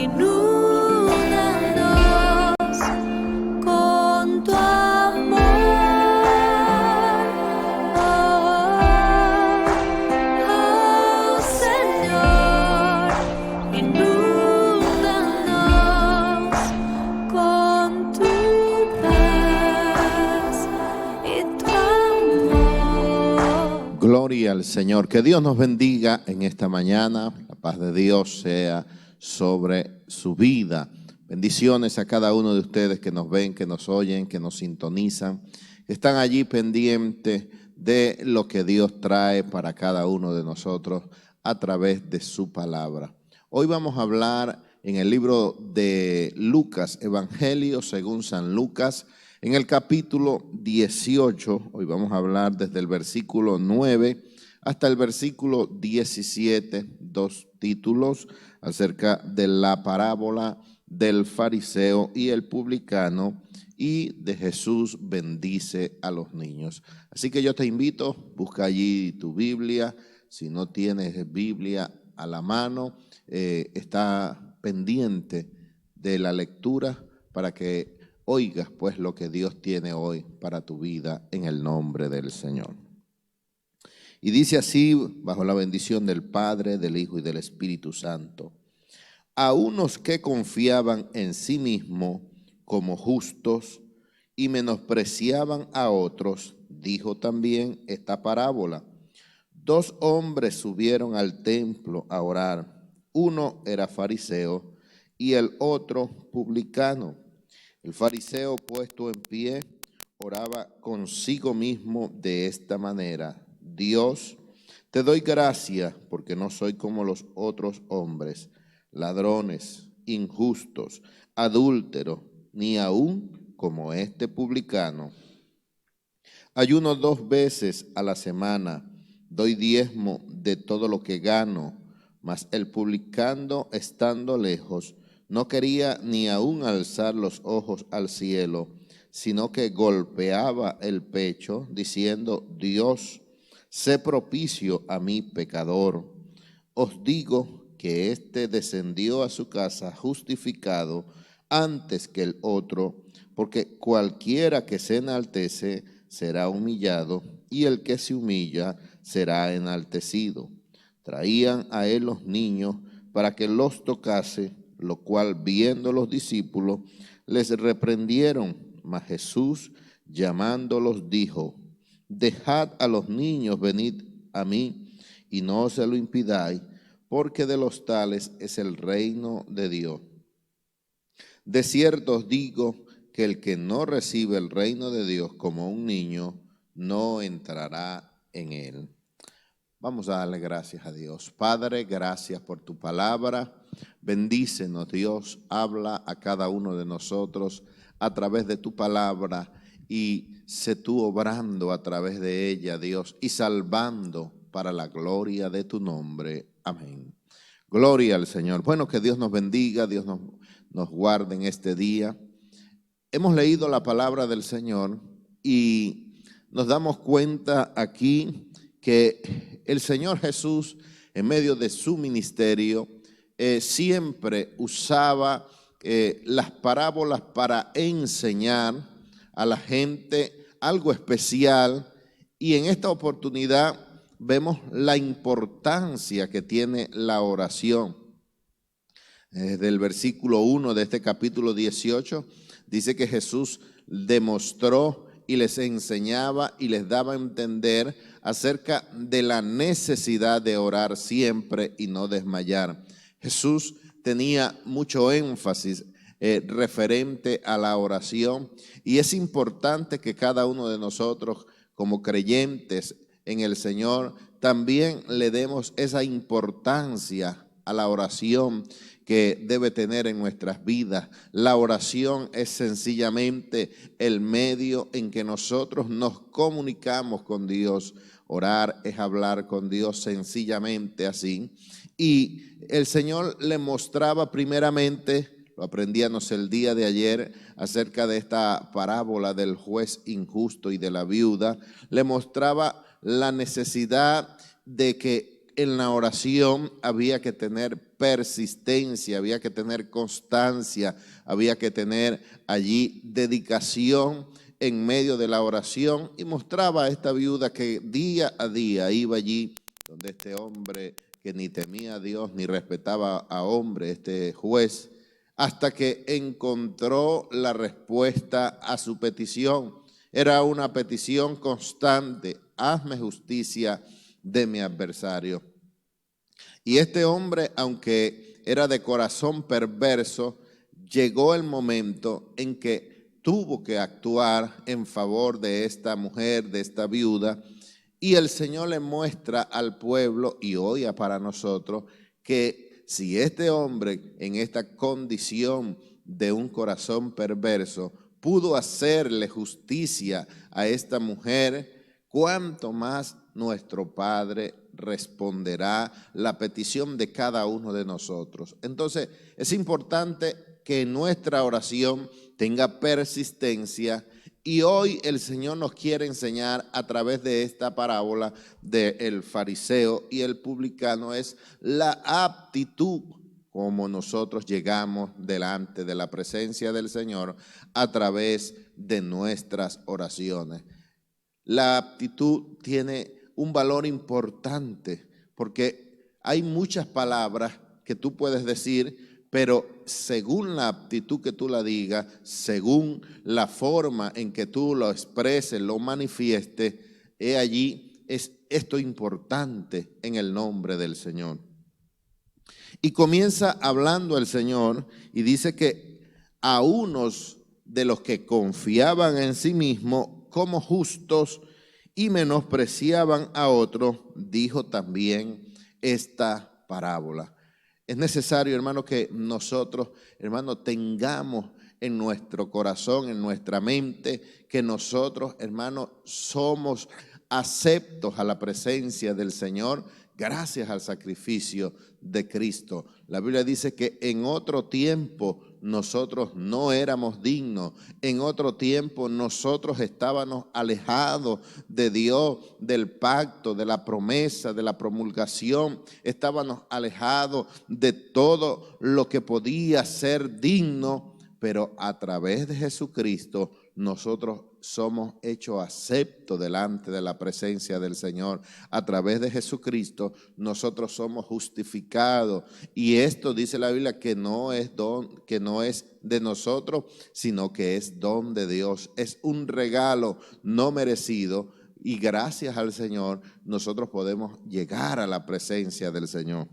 inúndanos con tu amor. Oh, Señor, inúndanos con tu paz y tu amor. Gloria al Señor. Que Dios nos bendiga en esta mañana. La paz de Dios sea sobre su vida. Bendiciones a cada uno de ustedes que nos ven, que nos oyen, que nos sintonizan, que están allí pendientes de lo que Dios trae para cada uno de nosotros a través de su palabra. Hoy vamos a hablar en el libro de Lucas, Evangelio según San Lucas, en el capítulo 18. Hoy vamos a hablar desde el versículo 9 hasta el versículo 17, dos títulos acerca de la parábola del fariseo y el publicano y de Jesús bendice a los niños. Así que yo te invito, busca allí tu Biblia. Si no tienes Biblia a la mano, está pendiente de la lectura para que oigas pues lo que Dios tiene hoy para tu vida en el nombre del Señor. Y dice así, bajo la bendición del Padre, del Hijo y del Espíritu Santo: a unos que confiaban en sí mismos como justos y menospreciaban a otros, dijo también esta parábola. Dos hombres subieron al templo a orar. Uno era fariseo y el otro publicano. El fariseo, puesto en pie, oraba consigo mismo de esta manera: Dios, te doy gracias porque no soy como los otros hombres, ladrones, injustos, adúlteros, ni aún como este publicano. Ayuno 2 veces a la semana, doy diezmo de todo lo que gano. Mas el publicano, estando lejos, no quería ni aún alzar los ojos al cielo, sino que golpeaba el pecho, diciendo: Dios, sé propicio a mí, pecador. Os digo que éste descendió a su casa justificado antes que el otro, porque cualquiera que se enaltece será humillado, y el que se humilla será enaltecido. Traían a él los niños para que los tocase, lo cual, viendo los discípulos, les reprendieron. Mas Jesús, llamándolos, dijo: dejad a los niños venid a mí, y no se lo impidáis, porque de los tales es el reino de Dios. De cierto os digo que el que no recibe el reino de Dios como un niño, no entrará en él. Vamos a darle gracias a Dios. Padre, gracias por tu palabra. Bendícenos, Dios. Habla a cada uno de nosotros a través de tu palabra y sé tú obrando a través de ella, Dios, y salvando para la gloria de tu nombre. Amén. Gloria al Señor. Bueno, que Dios nos bendiga, Dios nos guarde en este día. Hemos leído la palabra del Señor y nos damos cuenta aquí que el Señor Jesús, en medio de su ministerio, siempre usaba las parábolas para enseñar a la gente algo especial, y en esta oportunidad vemos la importancia que tiene la oración. Desde el versículo 1 de este capítulo 18 dice que Jesús demostró y les enseñaba y les daba a entender acerca de la necesidad de orar siempre y no desmayar. Jesús tenía mucho énfasis referente a la oración, y es importante que cada uno de nosotros, como creyentes en el Señor, también le demos esa importancia a la oración que debe tener en nuestras vidas. La oración es sencillamente el medio en que nosotros nos comunicamos con Dios. Orar es hablar con Dios, sencillamente así. Y el Señor le mostraba primeramente, lo aprendíamos el día de ayer acerca de esta parábola del juez injusto y de la viuda, le mostraba la necesidad de que en la oración había que tener persistencia, había que tener constancia, había que tener allí dedicación en medio de la oración, y mostraba a esta viuda que día a día iba allí donde este hombre que ni temía a Dios ni respetaba a hombre, este juez, hasta que encontró la respuesta a su petición. Era una petición constante: hazme justicia de mi adversario. Y este hombre, aunque era de corazón perverso, llegó el momento en que tuvo que actuar en favor de esta mujer, de esta viuda, y el Señor le muestra al pueblo y hoy para nosotros que si este hombre en esta condición de un corazón perverso pudo hacerle justicia a esta mujer, cuánto más nuestro Padre responderá la petición de cada uno de nosotros. Entonces, es importante que en nuestra oración tenga persistencia, y hoy el Señor nos quiere enseñar a través de esta parábola del fariseo y el publicano es la aptitud como nosotros llegamos delante de la presencia del Señor a través de nuestras oraciones. La aptitud tiene un valor importante porque hay muchas palabras que tú puedes decir, pero según la aptitud que tú la digas, según la forma en que tú lo expreses, lo manifiestes, allí es esto importante en el nombre del Señor. Y comienza hablando el Señor y dice que a unos de los que confiaban en sí mismos como justos y menospreciaban a otros, dijo también esta parábola. Es necesario, hermano, que nosotros, hermano, tengamos en nuestro corazón, en nuestra mente, que nosotros, hermano, somos aceptos a la presencia del Señor gracias al sacrificio de Cristo. La Biblia dice que en otro tiempo nosotros no éramos dignos, en otro tiempo nosotros estábamos alejados de Dios, del pacto, de la promesa, de la promulgación, estábamos alejados de todo lo que podía ser digno, pero a través de Jesucristo nosotros somos hechos aceptos delante de la presencia del Señor. A través de Jesucristo nosotros somos justificados, y esto dice la Biblia que no es de nosotros, sino que es don de Dios. Es un regalo no merecido, y gracias al Señor nosotros podemos llegar a la presencia del Señor.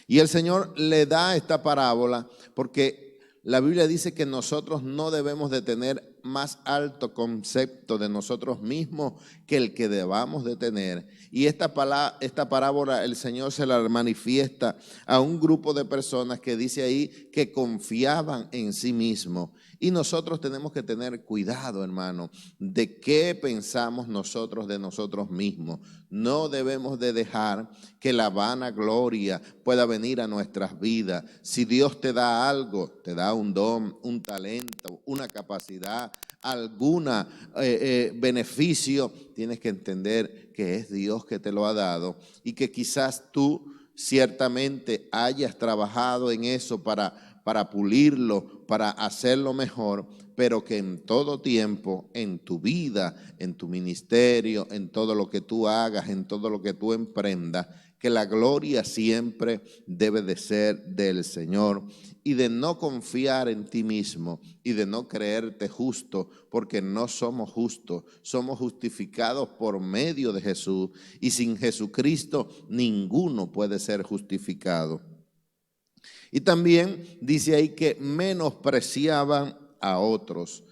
Y el Señor le da esta parábola porque la Biblia dice que nosotros no debemos de tener más alto concepto de nosotros mismos que el que debamos de tener. Y esta parábola el Señor se la manifiesta a un grupo de personas que dice ahí que confiaban en sí mismos. Y nosotros tenemos que tener cuidado, hermano, de qué pensamos nosotros de nosotros mismos. No debemos de dejar que la vanagloria pueda venir a nuestras vidas. Si Dios te da algo, te da un don, un talento, una capacidad, algún beneficio, tienes que entender que es Dios que te lo ha dado y que quizás tú ciertamente hayas trabajado en eso para pulirlo, para hacerlo mejor, pero que en todo tiempo, en tu vida, en tu ministerio, en todo lo que tú hagas, en todo lo que tú emprendas, que la gloria siempre debe de ser del Señor, y de no confiar en ti mismo y de no creerte justo, porque no somos justos, somos justificados por medio de Jesús, y sin Jesucristo ninguno puede ser justificado. Y también dice ahí que menospreciaban a otros.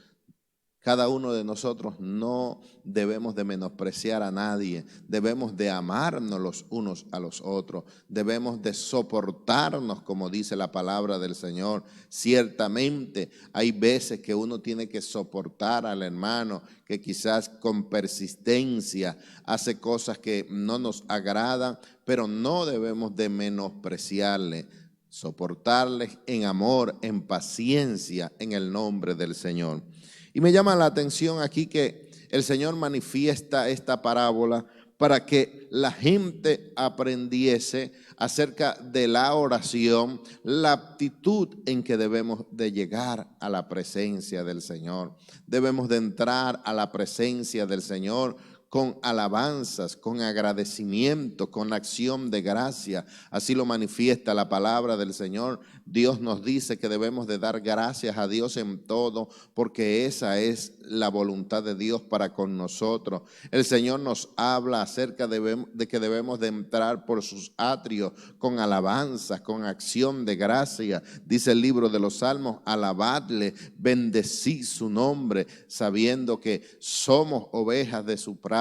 Cada uno de nosotros no debemos de menospreciar a nadie, debemos de amarnos los unos a los otros, debemos de soportarnos, como dice la palabra del Señor. Ciertamente hay veces que uno tiene que soportar al hermano que quizás con persistencia hace cosas que no nos agradan, pero no debemos de menospreciarle. Soportarles en amor, en paciencia, en el nombre del Señor. Y me llama la atención aquí que el Señor manifiesta esta parábola para que la gente aprendiese acerca de la oración, la aptitud en que debemos de llegar a la presencia del Señor. Debemos de entrar a la presencia del Señor con alabanzas, con agradecimiento, con acción de gracia. Así lo manifiesta la palabra del Señor. Dios nos dice que debemos de dar gracias a Dios en todo, porque esa es la voluntad de Dios para con nosotros. El Señor nos habla acerca de que debemos de entrar por sus atrios con alabanzas, con acción de gracia. Dice el libro de los Salmos: alabadle, bendecid su nombre, sabiendo que somos ovejas de su prado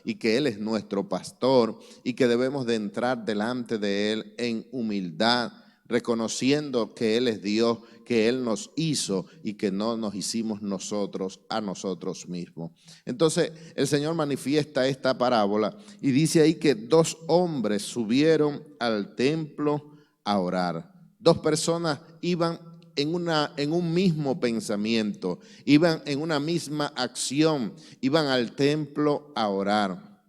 y que Él es nuestro pastor y que debemos de entrar delante de Él en humildad, reconociendo que Él es Dios, que Él nos hizo y que no nos hicimos nosotros a nosotros mismos. Entonces el Señor manifiesta esta parábola y dice ahí que 2 hombres subieron al templo a orar. 2 personas iban en un mismo pensamiento, iban en una misma acción, iban al templo a orar.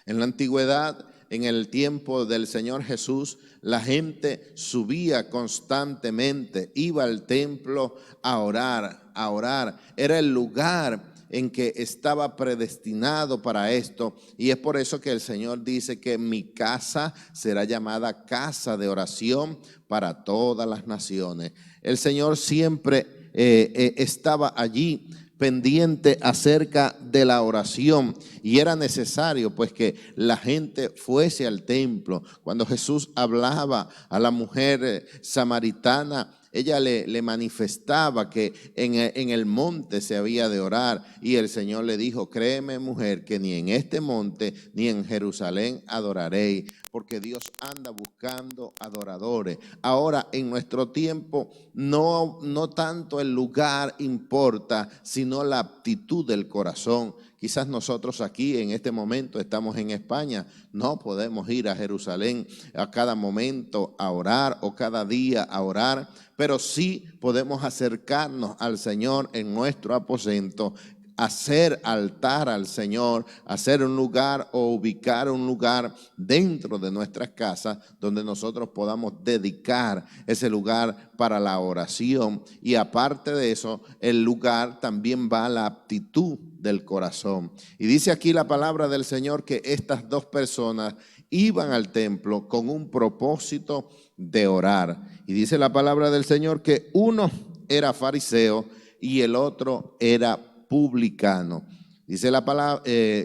En la antigüedad, en el tiempo del Señor Jesús, la gente subía constantemente, iba al templo a orar, a orar. Era el lugar en que estaba predestinado para esto, y es por eso que el Señor dice que mi casa será llamada casa de oración para todas las naciones. El Señor siempre estaba allí pendiente acerca de la oración, y era necesario pues que la gente fuese al templo. Cuando Jesús hablaba a la mujer samaritana, ella le manifestaba que en el monte se había de orar, y el Señor le dijo: créeme, mujer, que ni en este monte ni en Jerusalén adoraréis, porque Dios anda buscando adoradores. Ahora, en nuestro tiempo, no tanto el lugar importa, sino la aptitud del corazón. Quizás nosotros aquí en este momento estamos en España, no podemos ir a Jerusalén a cada momento a orar o cada día a orar, pero sí podemos acercarnos al Señor en nuestro aposento, hacer altar al Señor, hacer un lugar o ubicar un lugar dentro de nuestras casas donde nosotros podamos dedicar ese lugar para la oración. Y aparte de eso, el lugar también va a la aptitud del corazón. Y dice aquí la palabra del Señor que estas 2 personas iban al templo con un propósito de orar. Y dice la palabra del Señor que uno era fariseo y el otro era publicano. Dice la palabra,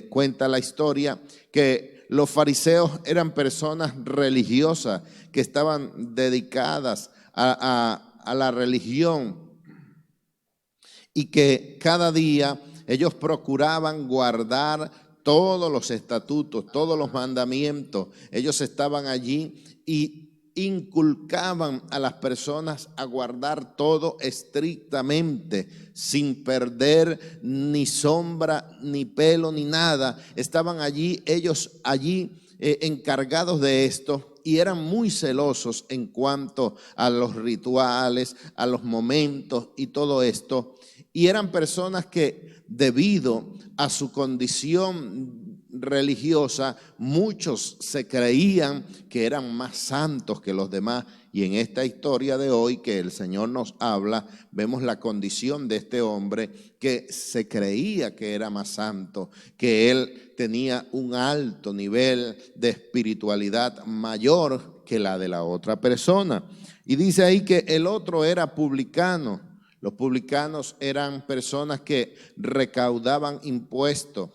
cuenta la historia que los fariseos eran personas religiosas que estaban dedicadas a la religión, y que cada día ellos procuraban guardar todos los estatutos, todos los mandamientos. Ellos estaban allí y inculcaban a las personas a guardar todo estrictamente, sin perder ni sombra, ni pelo, ni nada. Estaban allí, ellos allí encargados de esto, y eran muy celosos en cuanto a los rituales, a los momentos y todo esto. Y eran personas que, debido a su condición religiosa, muchos se creían que eran más santos que los demás. Y en esta historia de hoy que el Señor nos habla, vemos la condición de este hombre que se creía que era más santo, que él tenía un alto nivel de espiritualidad mayor que la de la otra persona. Y dice ahí que el otro era publicano. Los publicanos eran personas que recaudaban impuestos,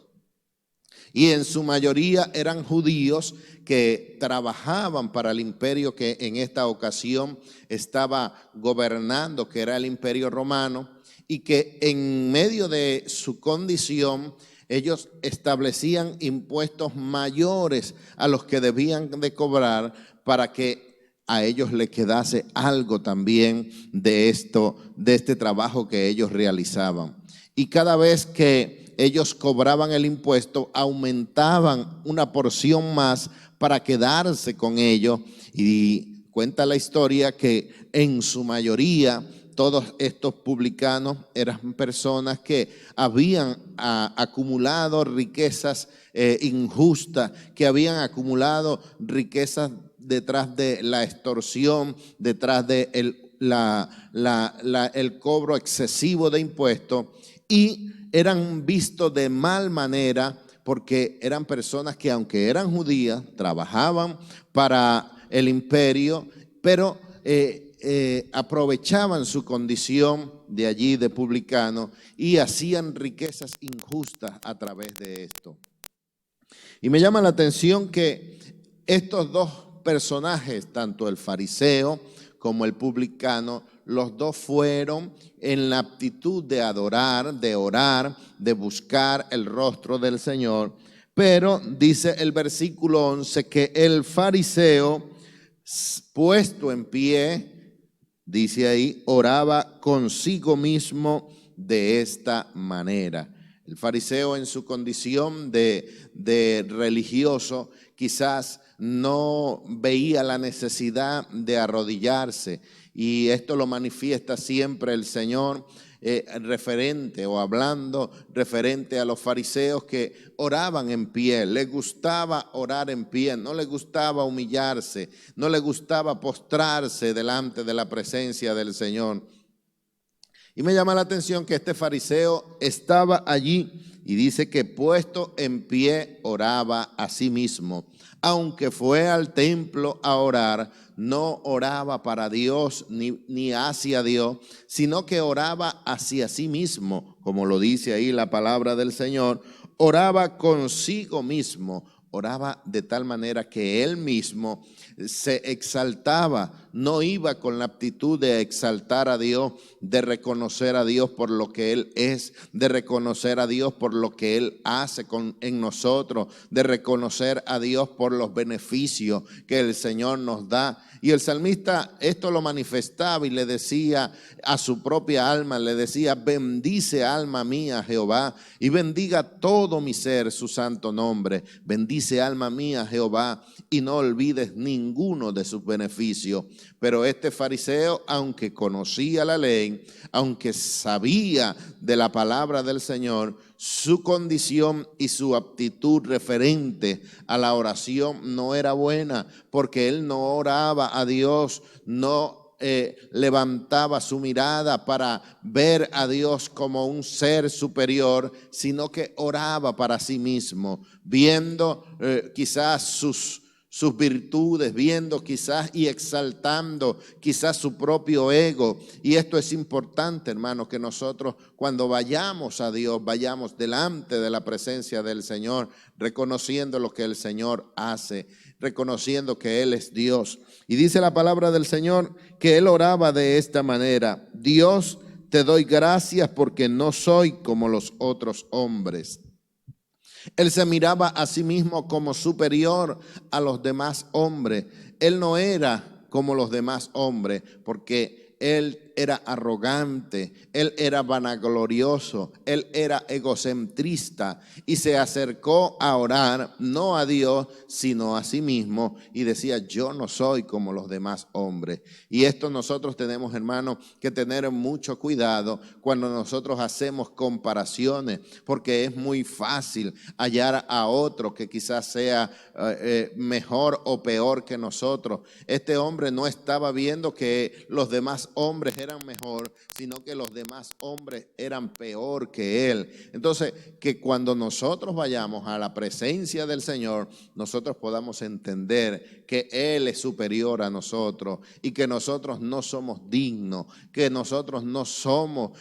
y en su mayoría eran judíos que trabajaban para el imperio que en esta ocasión estaba gobernando, que era el imperio romano, y que en medio de su condición ellos establecían impuestos mayores a los que debían de cobrar para que a ellos les quedase algo también de esto, de este trabajo que ellos realizaban. Y cada vez que ellos cobraban el impuesto, aumentaban una porción más para quedarse con ellos. Y cuenta la historia que en su mayoría todos estos publicanos eran personas que habían acumulado riquezas injustas, que habían acumulado riquezas detrás de la extorsión, detrás de el cobro excesivo de impuestos, y eran vistos de mal manera porque eran personas que, aunque eran judías, trabajaban para el imperio, pero aprovechaban su condición de allí de publicano y hacían riquezas injustas a través de esto. Y me llama la atención que estos dos personajes, tanto el fariseo como el publicano, los dos fueron en la aptitud de adorar, de orar, de buscar el rostro del Señor. Pero dice el versículo 11 que el fariseo, puesto en pie, dice ahí, oraba consigo mismo de esta manera. El fariseo, en su condición de religioso, quizás no veía la necesidad de arrodillarse, y esto lo manifiesta siempre el Señor referente o hablando referente a los fariseos que oraban en pie. Les gustaba orar en pie, no les gustaba humillarse, no les gustaba postrarse delante de la presencia del Señor. Y me llama la atención que este fariseo estaba allí y dice que puesto en pie oraba a sí mismo. Aunque fue al templo a orar, no oraba para Dios ni hacia Dios, sino que oraba hacia sí mismo, como lo dice ahí la palabra del Señor. Oraba consigo mismo, oraba de tal manera que él mismo se exaltaba, no iba con la aptitud de exaltar a Dios, de reconocer a Dios por lo que Él es, de reconocer a Dios por lo que Él hace en nosotros, de reconocer a Dios por los beneficios que el Señor nos da. Y el salmista esto lo manifestaba y le decía a su propia alma, le decía: bendice alma mía Jehová, y bendiga todo mi ser su santo nombre. Bendice alma mía Jehová, y no olvides ninguno de sus beneficios. Pero este fariseo, aunque conocía la ley, aunque sabía de la palabra del Señor, su condición y su aptitud referente a la oración no era buena, porque él no oraba a Dios, no levantaba su mirada para ver a Dios como un ser superior, sino que oraba para sí mismo, viendo quizás sus virtudes, viendo quizás y exaltando quizás su propio ego. Y esto es importante, hermanos, que nosotros cuando vayamos a Dios, vayamos delante de la presencia del Señor, reconociendo lo que el Señor hace, reconociendo que Él es Dios. Y dice la palabra del Señor que Él oraba de esta manera: Dios, te doy gracias porque no soy como los otros hombres. Él se miraba a sí mismo como superior a los demás hombres. Él no era como los demás hombres, porque él era arrogante, él era vanaglorioso, él era egocentrista, y se acercó a orar no a Dios sino a sí mismo, y decía: yo no soy como los demás hombres. Y esto nosotros tenemos, hermanos, que tener mucho cuidado cuando nosotros hacemos comparaciones, porque es muy fácil hallar a otro que quizás sea mejor o peor que nosotros. Este hombre no estaba viendo que los demás hombres eran mejor, sino que los demás hombres eran peor que él. Entonces, que cuando nosotros vayamos a la presencia del Señor, nosotros podamos entender que Él es superior a nosotros y que nosotros no somos dignos, que nosotros no somos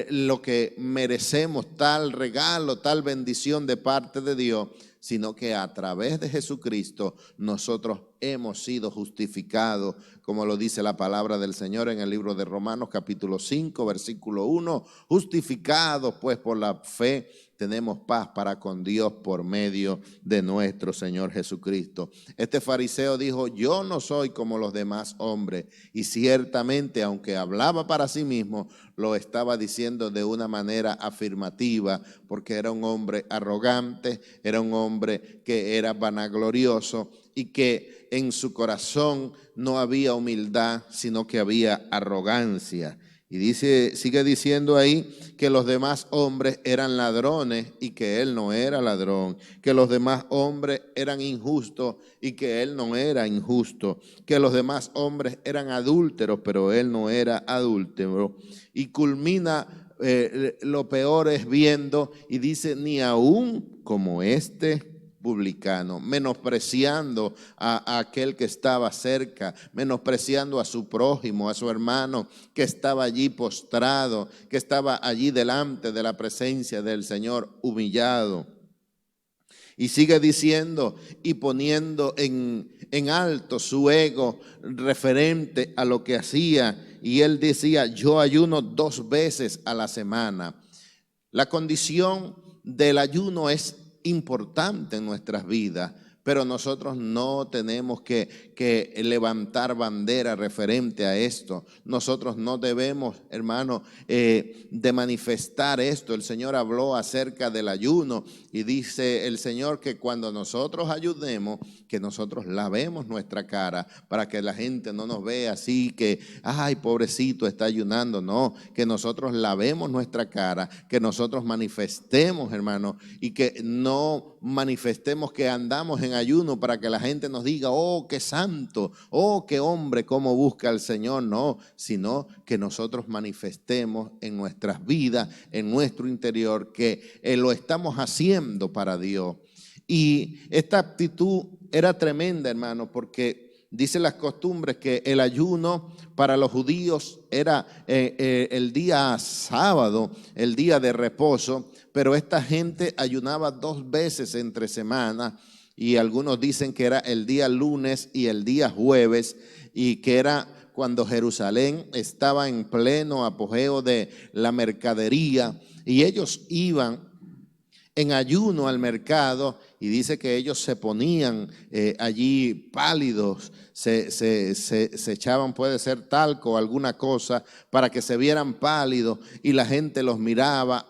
lo que merecemos, tal regalo, tal bendición de parte de Dios, sino que a través de Jesucristo nosotros hemos sido justificados, como lo dice la palabra del Señor en el libro de Romanos capítulo 5, versículo 1. Justificados pues por la fe, tenemos paz para con Dios por medio de nuestro Señor Jesucristo. Este fariseo dijo: yo no soy como los demás hombres. Y ciertamente, aunque hablaba para sí mismo, lo estaba diciendo de una manera afirmativa, porque era un hombre arrogante, era un hombre que era vanaglorioso y que en su corazón no había humildad, sino que había arrogancia. Y sigue diciendo ahí que los demás hombres eran ladrones y que él no era ladrón, que los demás hombres eran injustos y que él no era injusto, que los demás hombres eran adúlteros, pero él no era adúltero. Y culmina, lo peor es viendo y dice, ni aún como este publicano, menospreciando a aquel que estaba cerca, menospreciando a su prójimo, a su hermano que estaba allí postrado, que estaba allí delante de la presencia del Señor humillado. Y sigue diciendo y poniendo en alto su ego referente a lo que hacía. Y él decía, yo ayuno 2 veces a la semana. La condición del ayuno es importante en nuestras vidas, pero nosotros no tenemos que levantar bandera referente a esto. Nosotros no debemos, hermano, de manifestar esto. El Señor habló acerca del ayuno y dice el Señor que cuando nosotros ayunemos, que nosotros lavemos nuestra cara para que la gente no nos vea así que, ay, pobrecito, está ayunando. No, que nosotros lavemos nuestra cara, que nosotros manifestemos, hermano, y que no manifestemos que andamos en ayuno para que la gente nos diga, oh, qué santo, oh, qué hombre, cómo busca al Señor. No, sino que nosotros manifestemos en nuestras vidas, en nuestro interior, que lo estamos haciendo para Dios. Y esta actitud era tremenda, hermano, porque dice las costumbres que el ayuno para los judíos era el día sábado, el día de reposo, pero esta gente ayunaba 2 veces entre semana y algunos dicen que era el día lunes y el día jueves y que era cuando Jerusalén estaba en pleno apogeo de la mercadería y ellos iban en ayuno al mercado y dice que ellos se ponían allí pálidos, se echaban, puede ser talco o alguna cosa para que se vieran pálidos y la gente los mirara,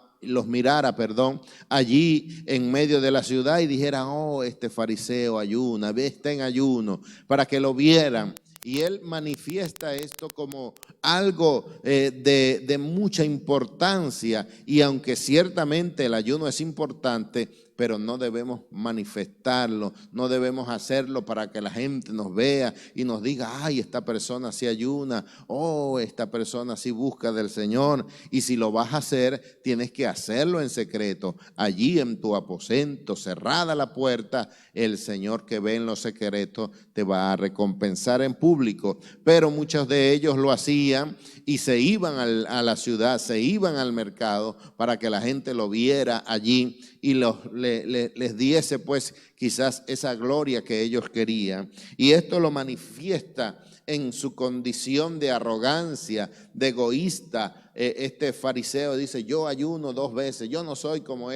allí en medio de la ciudad y dijeran, oh, este fariseo ayuna, está en ayuno, para que lo vieran. Y él manifiesta esto como algo de mucha importancia. Y aunque ciertamente el ayuno es importante, pero no debemos manifestarlo, no debemos hacerlo para que la gente nos vea y nos diga, ay, esta persona sí ayuna, oh, esta persona sí busca del Señor. Y si lo vas a hacer, tienes que hacerlo en secreto, allí en tu aposento, cerrada la puerta, el Señor que ve en lo secreto te va a recompensar en público. Pero muchos de ellos lo hacían y se iban a la ciudad, se iban al mercado para que la gente lo viera allí y les diese pues quizás esa gloria que ellos querían. Y esto lo manifiesta en su condición de arrogancia, de egoísta. Este fariseo dice, yo ayuno 2 veces, yo no soy como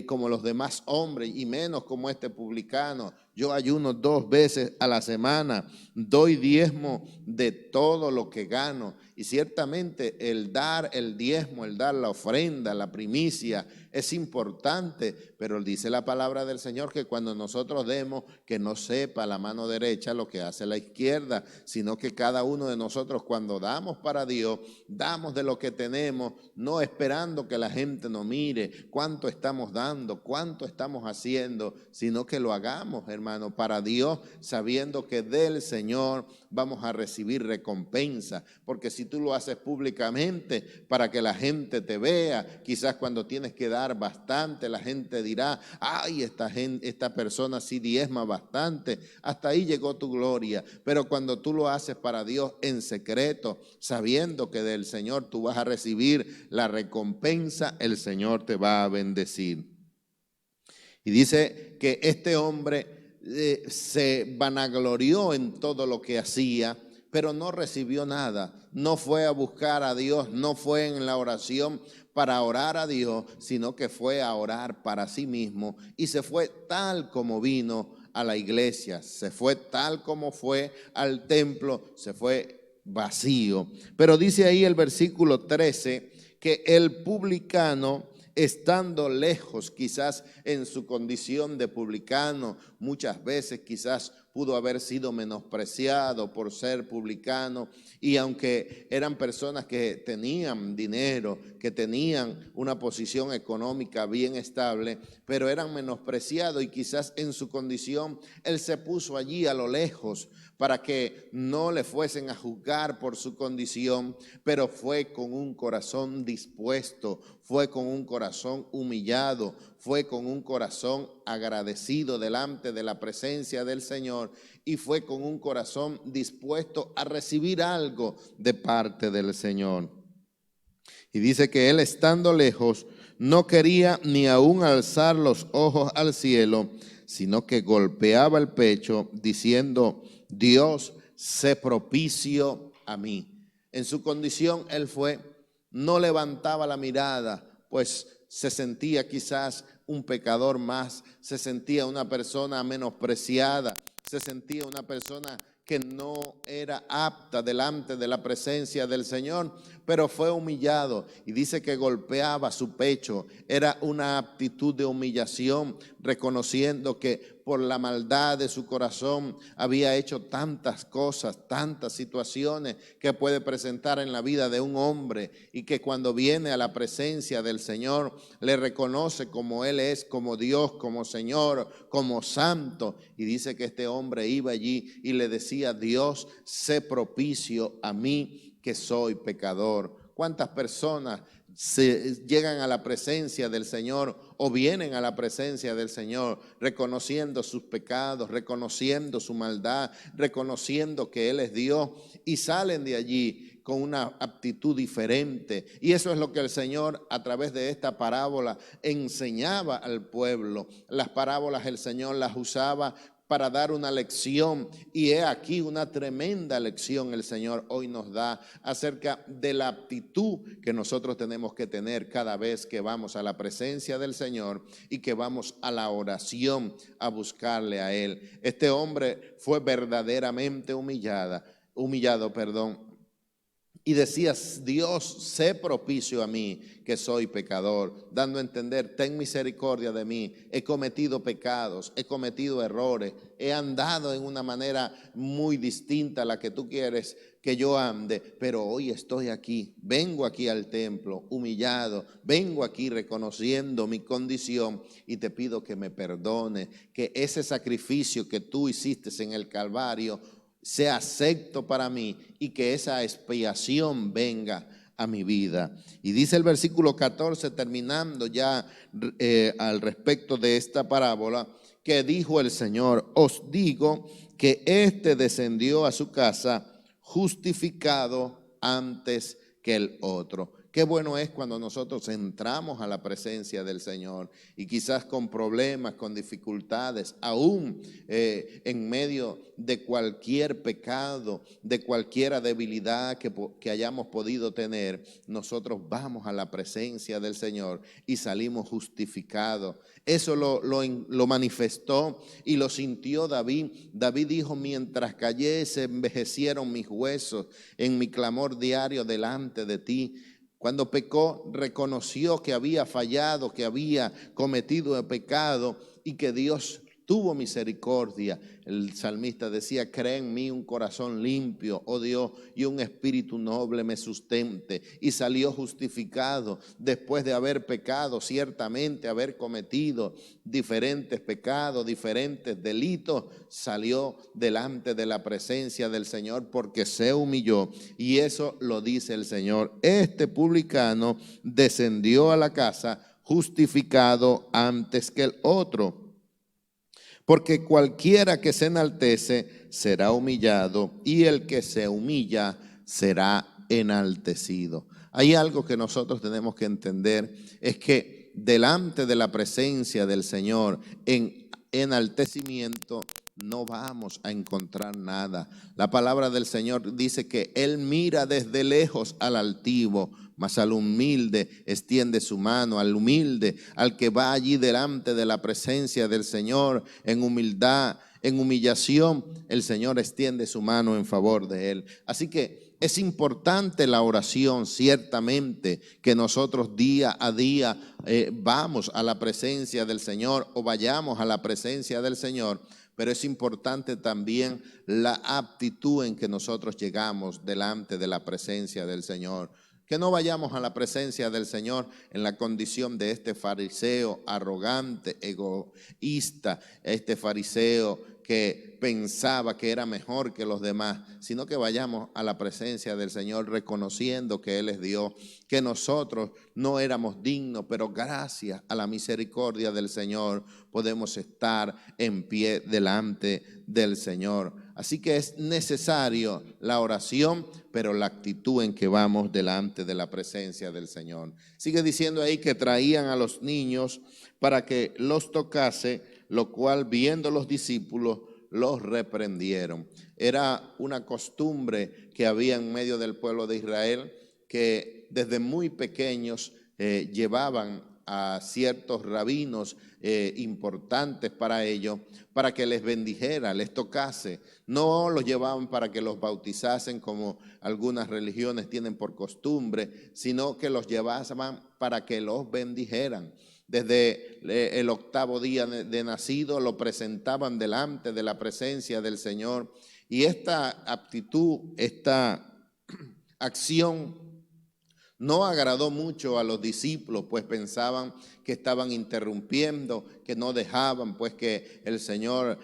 como los demás hombres y menos como este publicano. Yo ayuno 2 veces a la semana, doy diezmo de todo lo que gano. Y ciertamente el dar el diezmo, el dar la ofrenda, la primicia es importante, pero dice la palabra del Señor que cuando nosotros demos, que no sepa la mano derecha lo que hace la izquierda, sino que cada uno de nosotros cuando damos para Dios, damos de lo que tenemos, no esperando que la gente nos mire cuánto estamos dando, cuánto estamos haciendo, sino que lo hagamos, hermano, para Dios, sabiendo que del Señor vamos a recibir recompensa, porque si tú lo haces públicamente para que la gente te vea, quizás cuando tienes que dar bastante, la gente dirá, ay, esta persona sí diezma bastante, hasta ahí llegó tu gloria. Pero cuando tú lo haces para Dios en secreto, sabiendo que del Señor tú vas a recibir la recompensa, el Señor te va a bendecir. Y dice que este hombre se vanaglorió en todo lo que hacía, pero no recibió nada, no fue a buscar a Dios, no fue en la oración para orar a Dios, sino que fue a orar para sí mismo y se fue tal como vino a la iglesia, se fue tal como fue al templo, se fue vacío. Pero dice ahí el versículo 13 que el publicano, estando lejos quizás en su condición de publicano, muchas veces quizás pudo haber sido menospreciado por ser publicano, y aunque eran personas que tenían dinero, que tenían una posición económica bien estable, pero eran menospreciados, y quizás en su condición él se puso allí a lo lejos para que no le fuesen a juzgar por su condición, pero fue con un corazón dispuesto, fue con un corazón humillado, fue con un corazón agradecido delante de la presencia del Señor, y fue con un corazón dispuesto a recibir algo de parte del Señor. Y dice que él, estando lejos, no quería ni aún alzar los ojos al cielo, sino que golpeaba el pecho diciendo: Dios, sé propicio a mí. En su condición él no levantaba la mirada, pues se sentía quizás un pecador más, se sentía una persona menospreciada, se sentía una persona que no era apta delante de la presencia del Señor, pero fue humillado, y dice que golpeaba su pecho. Era una actitud de humillación, reconociendo que por la maldad de su corazón había hecho tantas cosas, tantas situaciones que puede presentar en la vida de un hombre, y que cuando viene a la presencia del Señor le reconoce como Él es, como Dios, como Señor, como Santo. Y dice que este hombre iba allí y le decía: Dios, sé propicio a mí, que soy pecador. ¿Cuántas personas llegan a la presencia del Señor o vienen a la presencia del Señor reconociendo sus pecados, reconociendo su maldad, reconociendo que Él es Dios, y salen de allí con una actitud diferente? Y eso es lo que el Señor a través de esta parábola enseñaba al pueblo. Las parábolas el Señor las usaba para dar una lección, y he aquí una tremenda lección el Señor hoy nos da acerca de la actitud que nosotros tenemos que tener cada vez que vamos a la presencia del Señor y que vamos a la oración a buscarle a Él. Este hombre fue verdaderamente humillado, y decía: Dios, sé propicio a mí, que soy pecador, dando a entender: ten misericordia de mí, he cometido pecados, he cometido errores, he andado en una manera muy distinta a la que tú quieres que yo ande, pero hoy estoy aquí, vengo aquí al templo humillado, vengo aquí reconociendo mi condición, y te pido que me perdone, que ese sacrificio que tú hiciste en el Calvario sea acepto para mí, y que esa expiación venga a mi vida. Y dice el versículo 14, terminando ya al respecto de esta parábola, que dijo el Señor: os digo que éste descendió a su casa justificado antes que el otro. Qué bueno es cuando nosotros entramos a la presencia del Señor, y quizás con problemas, con dificultades, aún en medio de cualquier pecado, de cualquier debilidad que hayamos podido tener, nosotros vamos a la presencia del Señor y salimos justificados. Eso lo manifestó y lo sintió David. David dijo: mientras callé se envejecieron mis huesos en mi clamor diario delante de ti. Cuando pecó, reconoció que había fallado, que había cometido el pecado, y que Dios tuvo misericordia. El salmista decía: crea en mí un corazón limpio, oh Dios, y un espíritu noble me sustente. Y salió justificado después de haber pecado, ciertamente haber cometido diferentes pecados, diferentes delitos. Salió delante de la presencia del Señor porque se humilló, y eso lo dice el Señor: este publicano descendió a la casa justificado antes que el otro. Porque cualquiera que se enaltece será humillado, y el que se humilla será enaltecido. Hay algo que nosotros tenemos que entender, es que delante de la presencia del Señor en enaltecimiento no vamos a encontrar nada. La palabra del Señor dice que Él mira desde lejos al altivo, mas al humilde extiende su mano, al humilde, al que va allí delante de la presencia del Señor en humildad, en humillación, el Señor extiende su mano en favor de él. Así que es importante la oración, ciertamente, que nosotros día a día vamos a la presencia del Señor o vayamos a la presencia del Señor, pero es importante también la aptitud en que nosotros llegamos delante de la presencia del Señor. Que no vayamos a la presencia del Señor en la condición de este fariseo arrogante, egoísta, este fariseo que pensaba que era mejor que los demás, sino que vayamos a la presencia del Señor reconociendo que Él es Dios, que nosotros no éramos dignos, pero gracias a la misericordia del Señor podemos estar en pie delante del Señor. Así que es necesario la oración, pero la actitud en que vamos delante de la presencia del Señor. Sigue diciendo ahí que traían a los niños para que los tocase, lo cual viendo los discípulos los reprendieron. Era una costumbre que había en medio del pueblo de Israel que desde muy pequeños llevaban a ciertos rabinos importantes para ellos, para que les bendijera, les tocase. No los llevaban para que los bautizasen como algunas religiones tienen por costumbre, sino que los llevaban para que los bendijeran. Desde el 8º día de nacido lo presentaban delante de la presencia del Señor. Y esta actitud, esta acción no agradó mucho a los discípulos, pues pensaban que estaban interrumpiendo, que no dejaban pues que el Señor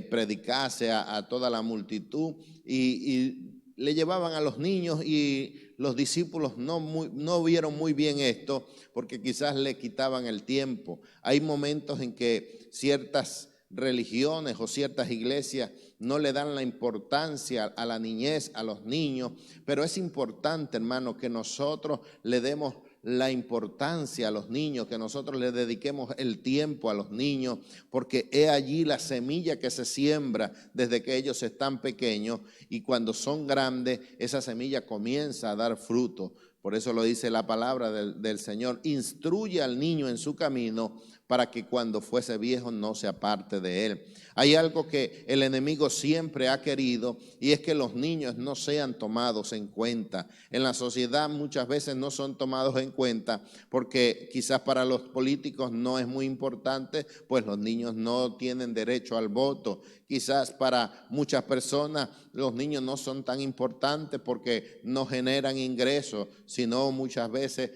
predicase a toda la multitud y le llevaban a los niños, y los discípulos no vieron muy bien esto porque quizás le quitaban el tiempo. Hay momentos en que ciertas religiones o ciertas iglesias no le dan la importancia a la niñez, a los niños, pero es importante, hermano, que nosotros le demos la importancia a los niños, que nosotros le dediquemos el tiempo a los niños, porque es allí la semilla que se siembra desde que ellos están pequeños, y cuando son grandes esa semilla comienza a dar fruto. Por eso lo dice la palabra del Señor: instruye al niño en su camino, para que cuando fuese viejo no se aparte de él. Hay algo que el enemigo siempre ha querido, y es que los niños no sean tomados en cuenta. En la sociedad muchas veces no son tomados en cuenta porque quizás para los políticos no es muy importante, pues los niños no tienen derecho al voto. Quizás para muchas personas los niños no son tan importantes porque no generan ingresos, sino muchas veces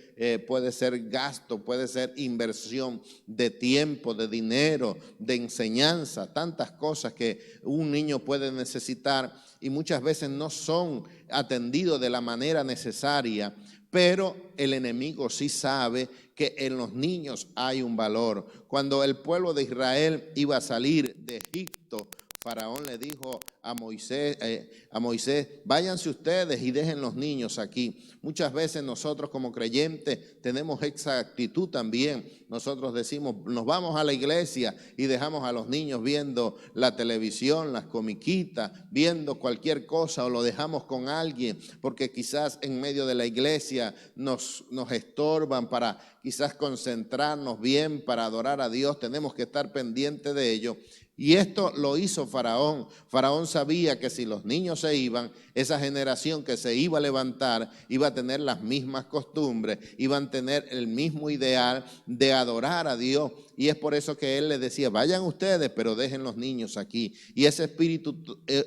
puede ser gasto, puede ser inversión de tiempo, de dinero, de enseñanza, tantas cosas que un niño puede necesitar y muchas veces no son atendidos de la manera necesaria. Pero el enemigo sí sabe que en los niños hay un valor. Cuando el pueblo de Israel iba a salir de Egipto, Faraón le dijo a Moisés, váyanse ustedes y dejen los niños aquí. Muchas veces nosotros como creyentes tenemos esa actitud también. Nosotros decimos, nos vamos a la iglesia y dejamos a los niños viendo la televisión, las comiquitas, viendo cualquier cosa, o lo dejamos con alguien porque quizás en medio de la iglesia nos estorban para quizás concentrarnos bien, para adorar a Dios. Tenemos que estar pendientes de ello. Y esto lo hizo Faraón. Faraón sabía que si los niños se iban, esa generación que se iba a levantar iba a tener las mismas costumbres, iban a tener el mismo ideal de adorar a Dios. Y es por eso que él les decía, vayan ustedes, pero dejen los niños aquí. Y ese espíritu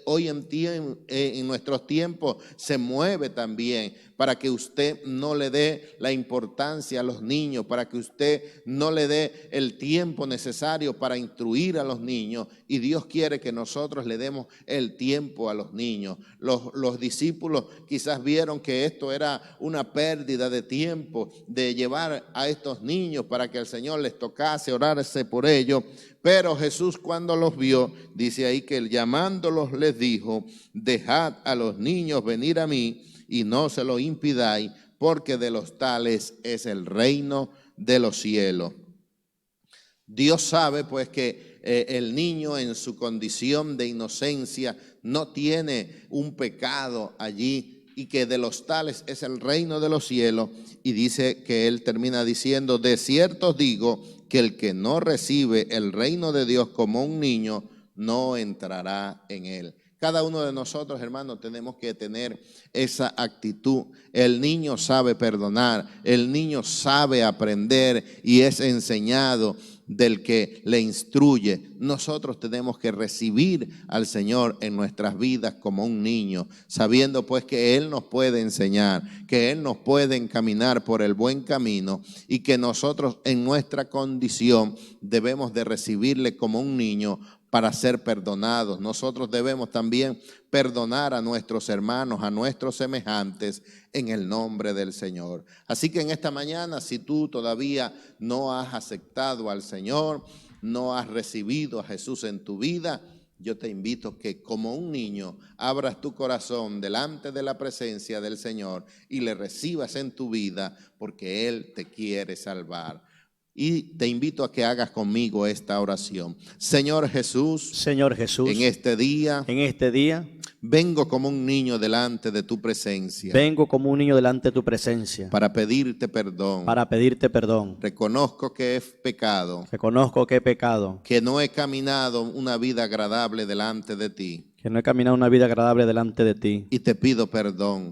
hoy en nuestros tiempos se mueve también, para que usted no le dé la importancia a los niños, para que usted no le dé el tiempo necesario para instruir a los niños. Y Dios quiere que nosotros le demos el tiempo a los niños. Los discípulos quizás vieron que esto era una pérdida de tiempo, de llevar a estos niños para que el Señor les tocase orarse por ellos. Pero Jesús, cuando los vio, dice ahí que llamándolos les dijo, dejad a los niños venir a mí y no se lo impidáis, porque de los tales es el reino de los cielos. Dios sabe pues que el niño en su condición de inocencia no tiene un pecado allí, y que de los tales es el reino de los cielos. Y dice que él termina diciendo, de cierto os digo que el que no recibe el reino de Dios como un niño no entrará en él. Cada uno de nosotros, hermanos, tenemos que tener esa actitud. El niño sabe perdonar, el niño sabe aprender y es enseñado. del que le instruye. Nosotros tenemos que recibir al Señor en nuestras vidas como un niño, sabiendo pues que Él nos puede enseñar, que Él nos puede encaminar por el buen camino y que nosotros en nuestra condición debemos de recibirle como un niño para ser perdonados. Nosotros debemos también perdonar a nuestros hermanos, a nuestros semejantes, en el nombre del Señor. Así que en esta mañana, si tú todavía no has aceptado al Señor, no has recibido a Jesús en tu vida, yo te invito que como un niño abras tu corazón delante de la presencia del Señor y le recibas en tu vida, porque Él te quiere salvar. Y te invito a que hagas conmigo esta oración. Señor Jesús, en este día, vengo como un niño delante de tu presencia. Vengo como un niño delante de tu presencia. Para pedirte perdón. Reconozco que he pecado. Que no he caminado una vida agradable delante de ti. Y te pido perdón.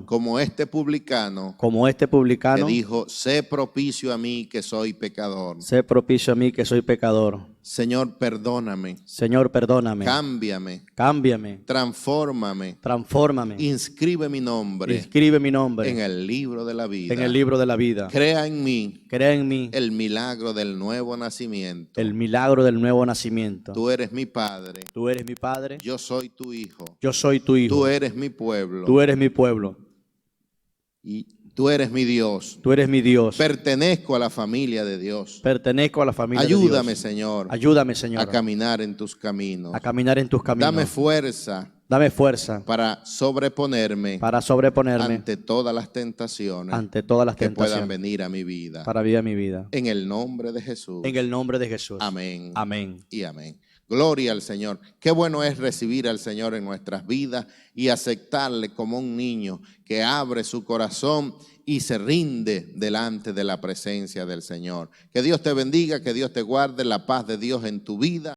Como este publicano. Que dijo, sé propicio a mí que soy pecador. Señor, perdóname. Cámbiame. Transfórmame. Inscribe mi nombre. En el libro de la vida. Crea en mí. El milagro del nuevo nacimiento. Tú eres mi Padre. Yo soy tu hijo. Tú eres mi pueblo. Y tú eres mi Dios. Pertenezco a la familia de Dios. Ayúdame, Señor. A caminar en tus caminos. Dame fuerza. Para sobreponerme. Ante todas las tentaciones. Que puedan venir a mi vida. En el nombre de Jesús. Amén. Y amén. Gloria al Señor. Qué bueno es recibir al Señor en nuestras vidas y aceptarle como un niño que abre su corazón y se rinde delante de la presencia del Señor. Que Dios te bendiga, que Dios te guarde, la paz de Dios en tu vida.